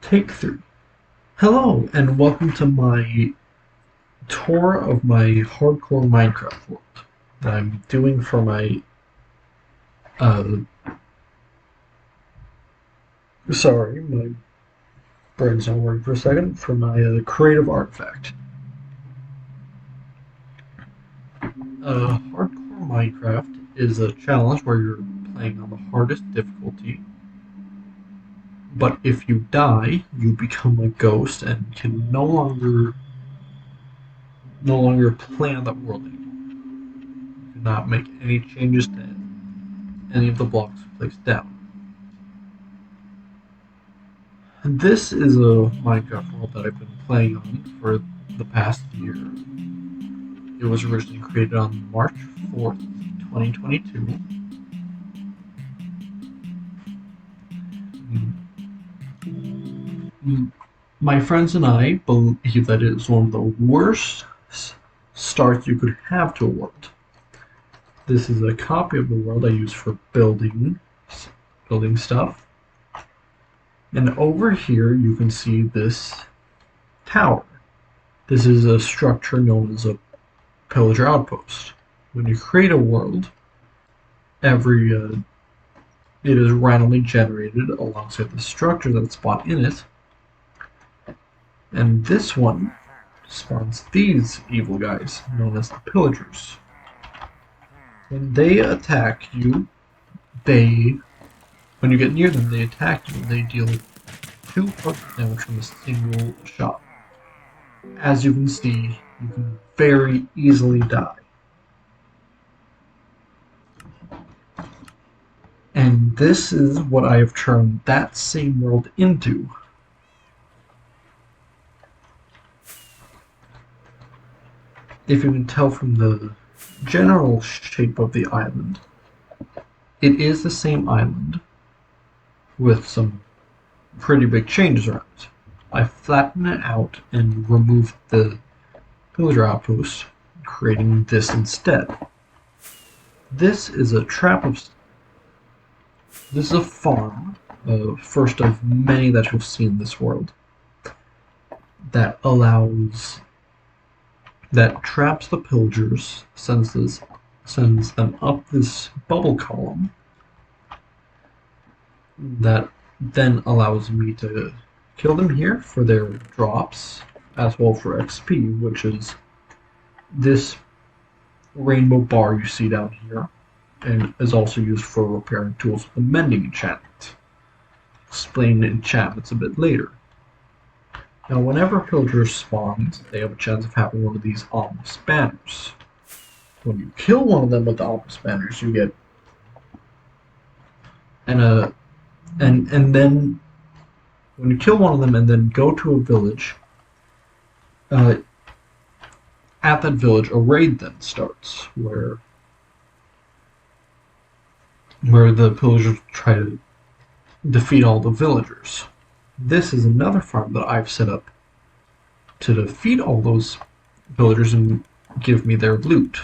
Take 3. Hello, and welcome to my tour of my hardcore Minecraft world that I'm doing for my, uh, my brain's not working for a second, for my creative artifact. Hardcore Minecraft is a challenge where you're playing on the hardest difficulty, but if you die, you become a ghost and can no longer play on that world anymore. You cannot make any changes to any of the blocks placed down. This is a Minecraft world that I've been playing on for the past year. It was originally created on March 4th, 2022. My friends and I believe that it is one of the worst starts you could have to a world. This is a copy of the world I use for building stuff. And over here you can see this tower. This is a structure known as a pillager outpost. When you create a world, it is randomly generated alongside the structure that's spawned in it. And this one spawns these evil guys, known as the pillagers. When they attack you, when you get near them, they attack you and they deal 2 perfect damage from a single shot. As you can see, you can very easily die. And this is what I have turned that same world into. If you can tell from the general shape of the island, it is the same island with some pretty big changes around it. I flattened it out and removed the pillager outpost, creating this instead. This is a farm, first of many that you'll see in this world, that traps the pillagers, sends them up this bubble column that then allows me to kill them here for their drops, as well for XP, which is this rainbow bar you see down here, and is also used for repairing tools with the mending enchantment. Explain the enchantments a bit later. Now, whenever pillagers spawn, they have a chance of having one of these ominous banners. When you kill one of them with the ominous banners, you get and then when you kill one of them and then go to a village, at that village a raid then starts where the pillagers try to defeat all the villagers. This is another farm that I've set up to defeat all those villagers and give me their loot.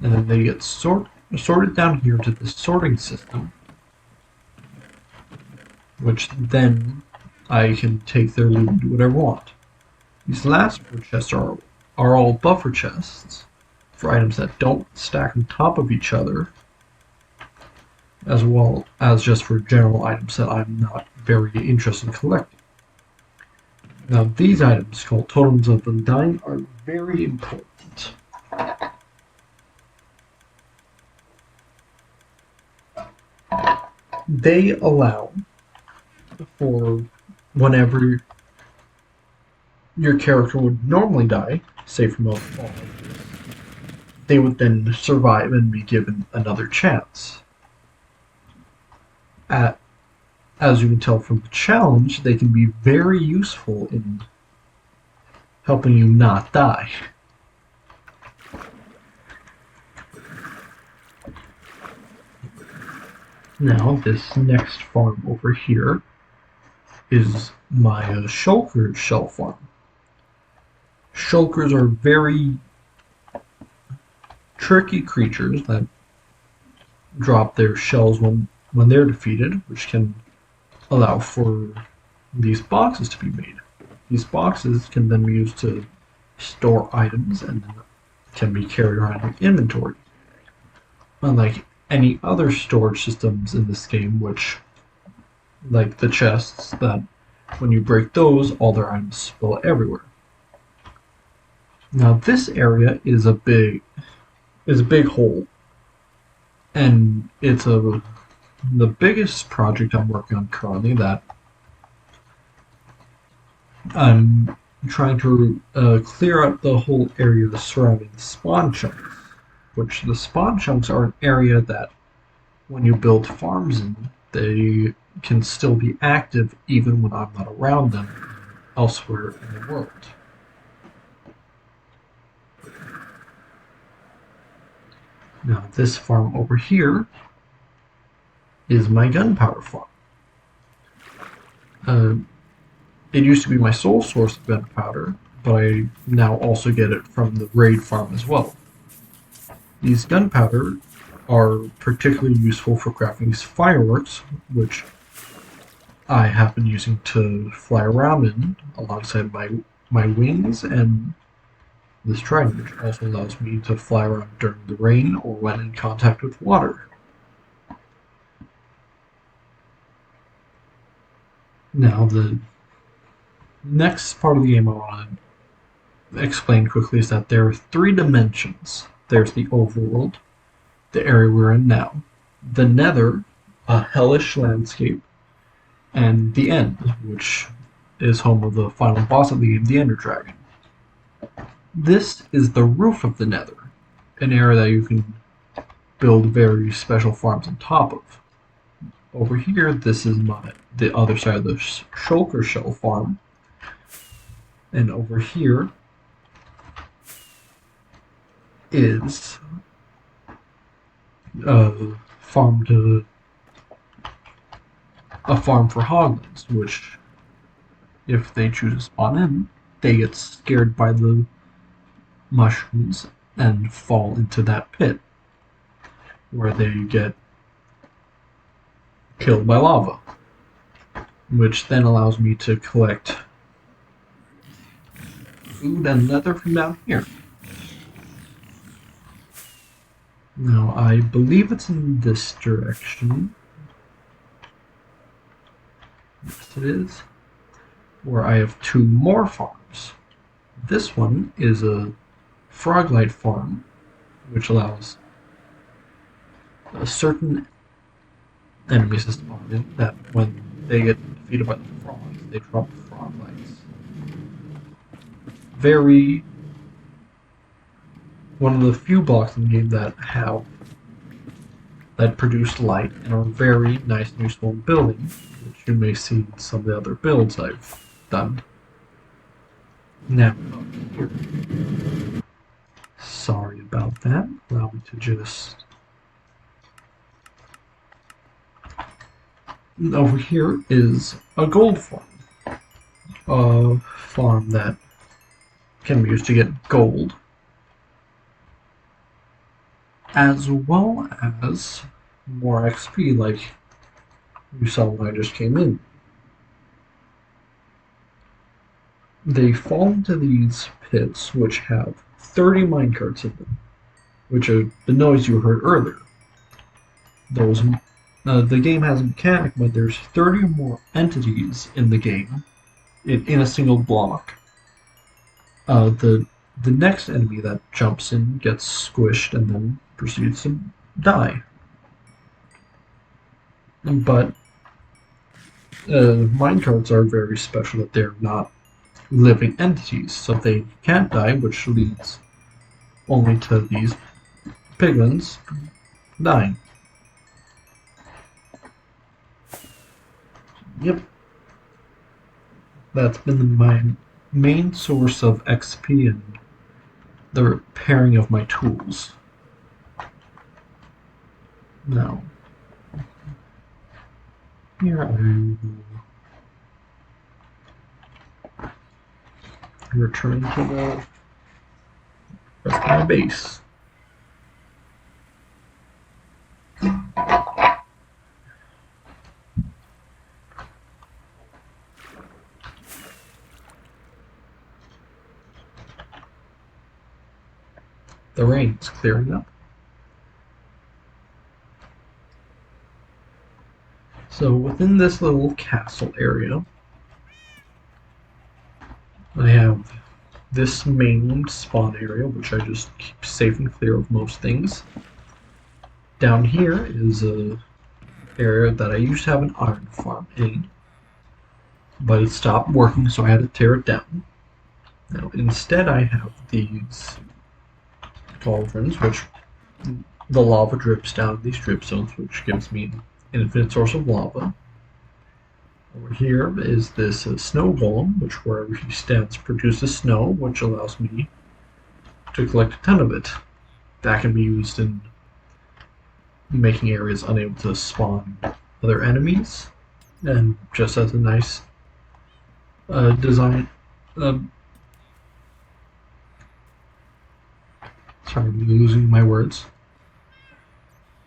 And then they get sorted down here to the sorting system, which then I can take their loot and do whatever I want. These last 4 chests are all buffer chests for items that don't stack on top of each other, as well as just for general items that I'm not very interested in collecting. Now, these items, called Totems of the Undying, are very important. They allow for whenever your character would normally die, say from a fall, they would then survive and be given another chance. As you can tell from the challenge, they can be very useful in helping you not die. Now, this next farm over here is my shulker shell farm. Shulkers are very tricky creatures that drop their shells when they're defeated, which can allow for these boxes to be made. These boxes can then be used to store items and then can be carried around in inventory. Unlike any other storage systems in this game, which, like the chests, that when you break those, all their items spill everywhere. Now this area is a big hole, and it's the biggest project I'm working on currently that I'm trying to clear out the whole area surrounding the spawn chunks, which the spawn chunks are an area that when you build farms in, they can still be active even when I'm not around them elsewhere in the world. Now this farm over here is my gunpowder farm. It used to be my sole source of gunpowder, but I now also get it from the raid farm as well. These gunpowder are particularly useful for crafting these fireworks, which I have been using to fly around in alongside my wings and this trident, which also allows me to fly around during the rain or when in contact with water. Now, the next part of the game I want to explain quickly is that there are 3 dimensions. There's the overworld, the area we're in now, the nether, a hellish landscape, and the end, which is home of the final boss of the game, the Ender Dragon. This is the roof of the nether, an area that you can build very special farms on top of. Over here, this is the other side of the shulker shell farm. And over here is a farm for hoglins, which, if they choose to spawn in, they get scared by the mushrooms and fall into that pit, where they get killed by lava, which then allows me to collect food and nether from down here. Now, I believe it's in this direction. Yes, it is. Where I have 2 more farms. This one is a froglight farm, which allows a certain enemies to spawn in that when they get defeated by the frogs, they drop frog lights. One of the few blocks in the game that produce light and are very nice and useful in building, which you may see in some of the other builds I've done. Now, here. Sorry about that. Allow me to just... Over here is a gold farm. A farm that can be used to get gold, as well as more XP, like you saw when I just came in. They fall into these pits, which have 30 minecarts in them, which are the noise you heard earlier. The game has a mechanic when there's 30 or more entities in the game in a single block. The next enemy that jumps in gets squished and then proceeds to die. But minecarts are very special that they're not living entities, so they can't die, which leads only to these piglins dying. Yep. That's been my main source of XP and the repairing of my tools. Now, here I will return to the rest of my base. the rain is clearing up. So within this little castle area, I have this main spawn area, which I just keep safe and clear of most things. Down here is a area that I used to have an iron farm in, but it stopped working, so I had to tear it down. Now instead I have these cauldrons, which the lava drips down these drip zones, which gives me an infinite source of lava. Over here is this snow golem, which wherever he stands produces snow, which allows me to collect a ton of it. That can be used in making areas unable to spawn other enemies, and just as a nice design. Sorry, I'm losing my words.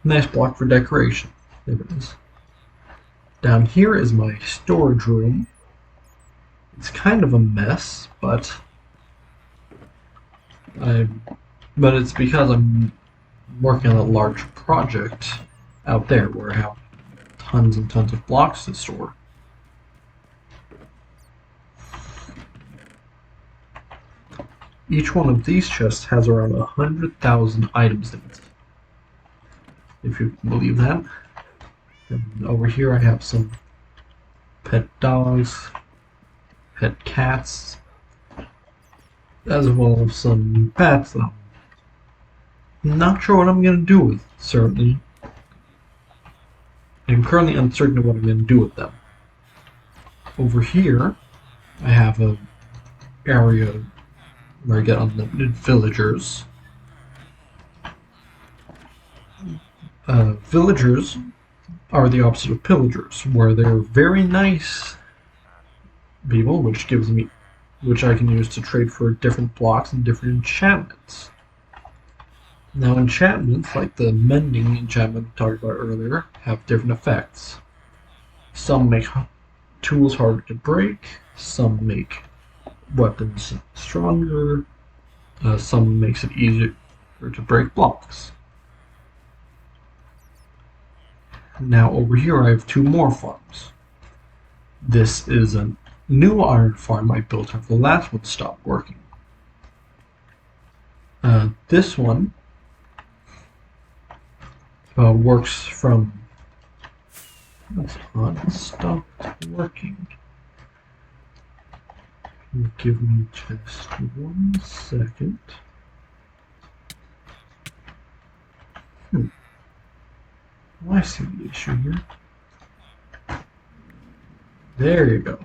Nice block for decoration. There it is. Down here is my storage room. It's kind of a mess, but it's because I'm working on a large project out there where I have tons and tons of blocks to store. Each one of these chests has around 100,000 items in it, if you can believe that. And over here I have some pet dogs, pet cats, as well as some bats that I'm not sure what I'm going to do with, certainly. I'm currently uncertain of what I'm going to do with them. Over here, I have an area where I get unlimited villagers. Villagers are the opposite of pillagers, where they're very nice people, which I can use to trade for different blocks and different enchantments. Now enchantments, like the mending enchantment we talked about earlier, have different effects. Some make tools harder to break, some make weapons stronger, some makes it easier to break blocks. Now over here I have two more farms. This is a new iron farm I built after the last one stopped working. This one works from... That's odd, it stopped working. Give me just 1 second. Well, I see the issue here. There you go.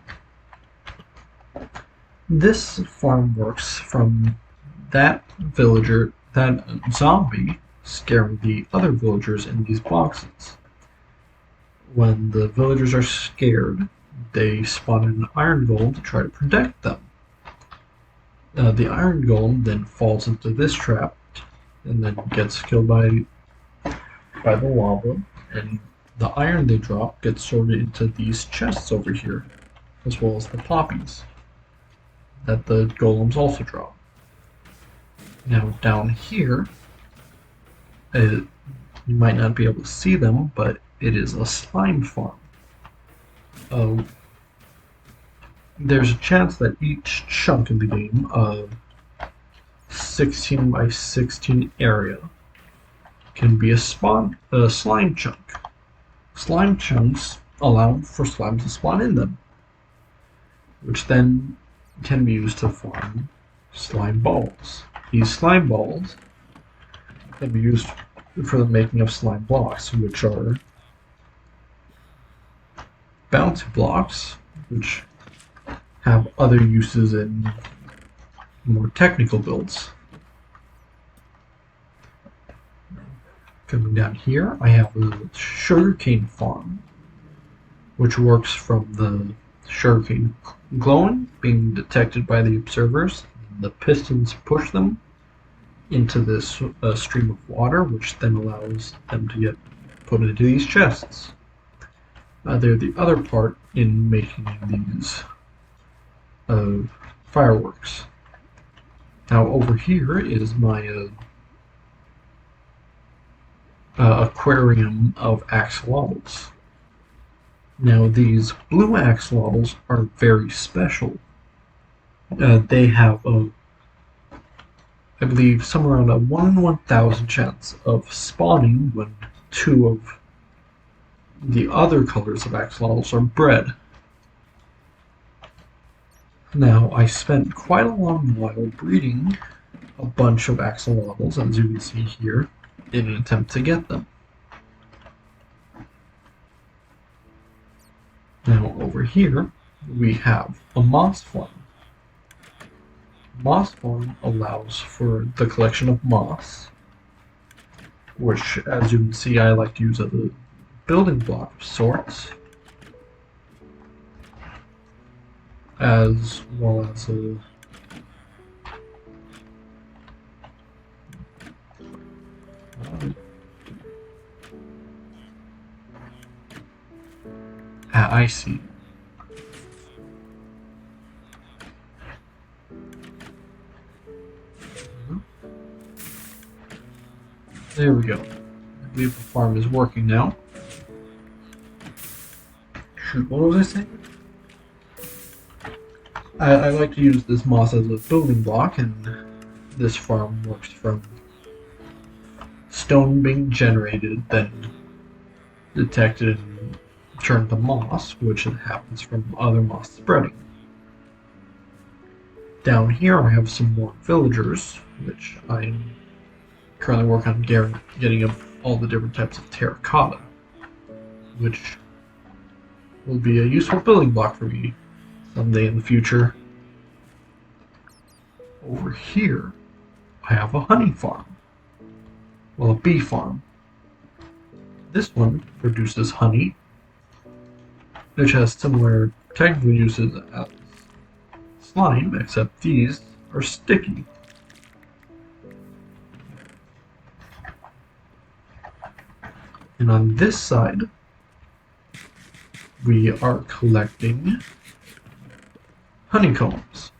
This farm works from that villager, that zombie, scaring the other villagers in these boxes. When the villagers are scared, they spawn an iron golem to try to protect them. The iron golem then falls into this trap and then gets killed by the lava, and the iron they drop gets sorted into these chests over here, as well as the poppies that the golems also drop. Now down here, you might not be able to see them, but it is a slime farm. There's a chance that each chunk in the game, 16 by 16 area, can be a slime chunk. Slime chunks allow for slime to spawn in them, which then can be used to farm slime balls. These slime balls can be used for the making of slime blocks, which are bouncy blocks, which have other uses in more technical builds. Coming down here, I have a sugarcane farm, which works from the sugarcane glowing, being detected by the observers. The pistons push them into this stream of water, which then allows them to get put into these chests. They're the other part in making these fireworks. Now over here is my aquarium of axolotls. Now, these blue axolotls are very special. They have I believe, somewhere around a 1 in 1,000 chance of spawning when two of the other colors of axolotls are bred. Now, I spent quite a long while breeding a bunch of axolotls, as you can see here, in an attempt to get them. Now, over here, we have a moss farm. Moss farm allows for the collection of moss, which, as you can see, I like to use as a building block of sorts, as well as a I see. There we go. I believe the farm is working now. Shoot, what was I saying? I like to use this moss as a building block, and this farm works from stone being generated, then detected and turned to moss, which happens from other moss spreading. Down here I have some more villagers, which I'm currently working on getting all the different types of terracotta, which will be a useful building block for me someday in the future. Over here, I have a honey farm. Well, a bee farm. This one produces honey, which has similar technical uses as slime, except these are sticky. And on this side, we are collecting honeycombs,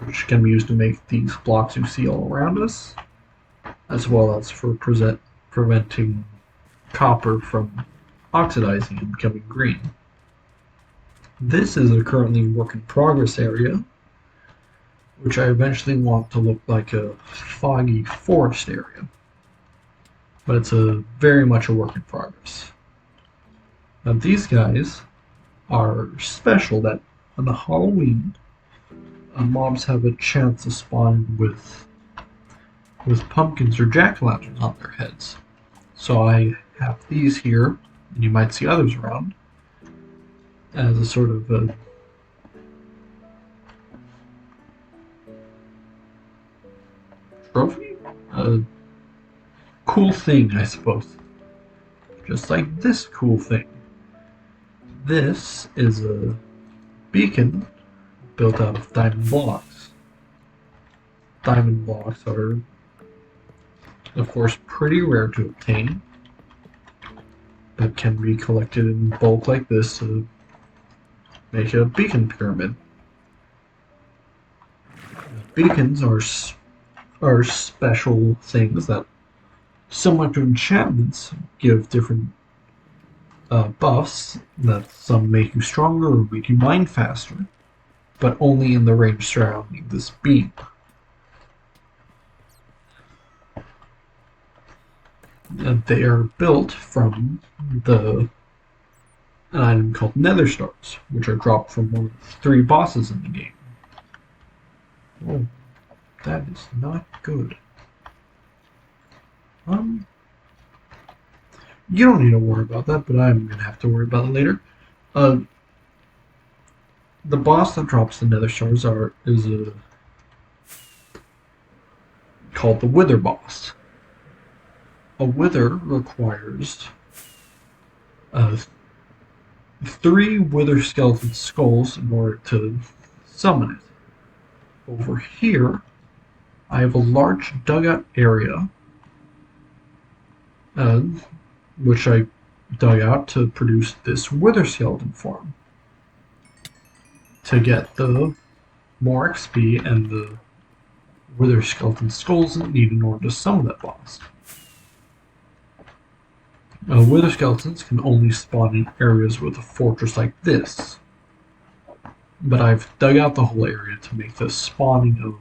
which can be used to make these blocks you see all around us, as well as for preventing copper from oxidizing and becoming green. This is a currently work in progress area, which I eventually want to look like a foggy forest area. But it's very much a work in progress. Now these guys are special that on the Halloween, mobs have a chance of spawning with pumpkins or jack-o'-lanterns on their heads. So I have these here, and you might see others around, as a sort of a trophy? A cool thing, I suppose. Just like this cool thing. This is a beacon built out of diamond blocks. Diamond blocks are, of course, pretty rare to obtain, but can be collected in bulk like this to make a beacon pyramid. Beacons are special things that, similar to enchantments, give different buffs that some make you stronger or make you mine faster, but only in the range surrounding this beam. They are built from an item called Nether Stars, which are dropped from one of the 3 bosses in the game. Oh, that is not good. You don't need to worry about that, but I'm going to have to worry about it later. The boss that drops the Nether Stars is called the Wither boss. A Wither requires 3 Wither skeleton skulls in order to summon it. Over here, I have a large dugout area, which I dug out to produce this Wither skeleton form, to get the more XP and the Wither skeleton skulls needed in order to summon that boss. Wither skeletons can only spawn in areas with a fortress like this, but I've dug out the whole area to make the spawning of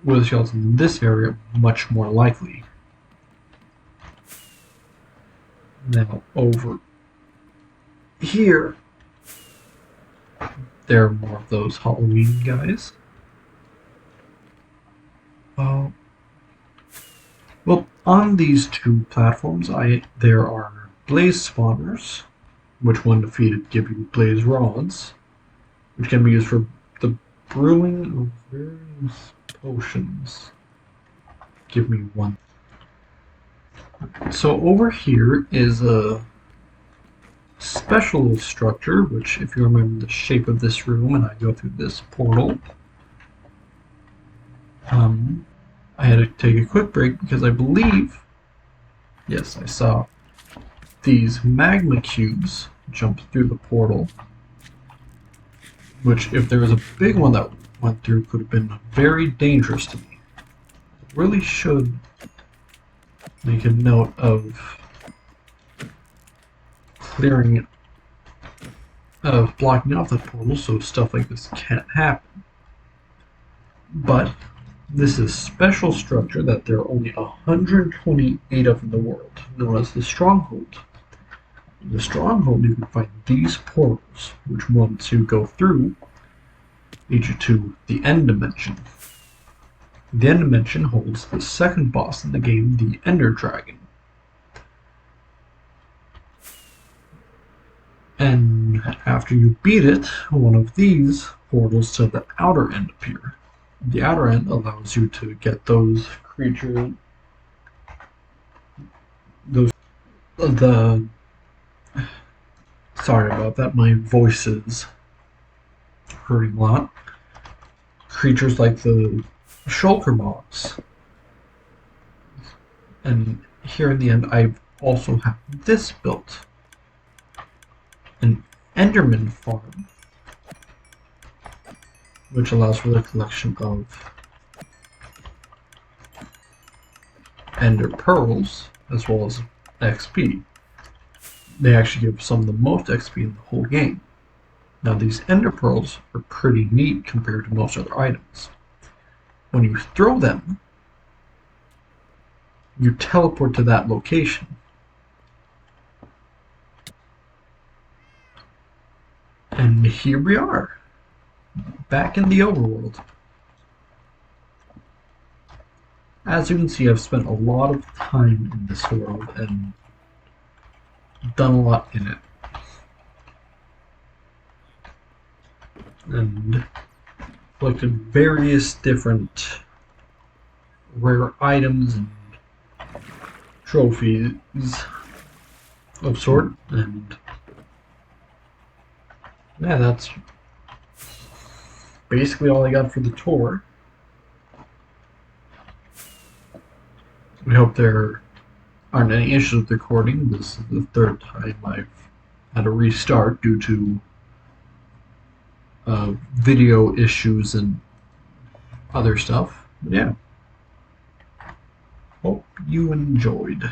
wither skeletons in this area much more likely. Now over here, there are more of those Halloween guys. Well, on these two platforms, there are blaze spawners, which when defeated give you blaze rods, which can be used for the brewing of various potions. Give me one. So over here is a special structure, which if you remember the shape of this room and I go through this portal, I had to take a quick break because I believe, yes, I saw these magma cubes jump through the portal, which if there was a big one that went through could have been very dangerous to me. I really should make a note of clearing it, of blocking off the portal so stuff like this can't happen. But this is a special structure that there are only 128 of in the world, known as the Stronghold. In the Stronghold, you can find these portals, which once you go through, lead you to the End Dimension. The End Dimension holds the second boss in the game, the Ender Dragon. And after you beat it, one of these portals to the outer end appear. The outer end allows you to get those creatures, sorry about that, my voice is hurting a lot. Creatures like the shulker mobs. And here in the end, I also have this built. An Enderman farm, which allows for the collection of Ender Pearls as well as XP. They actually give some of the most XP in the whole game. Now these Ender Pearls are pretty neat compared to most other items. When you throw them, you teleport to that location. And here we are, back in the overworld. As you can see, I've spent a lot of time in this world and done a lot in it. And collected various different rare items and trophies of sort, and yeah, that's basically all I got for the tour. We hope there aren't any issues with recording. This is the third time I've had to restart due to video issues and other stuff. But yeah, hope you enjoyed.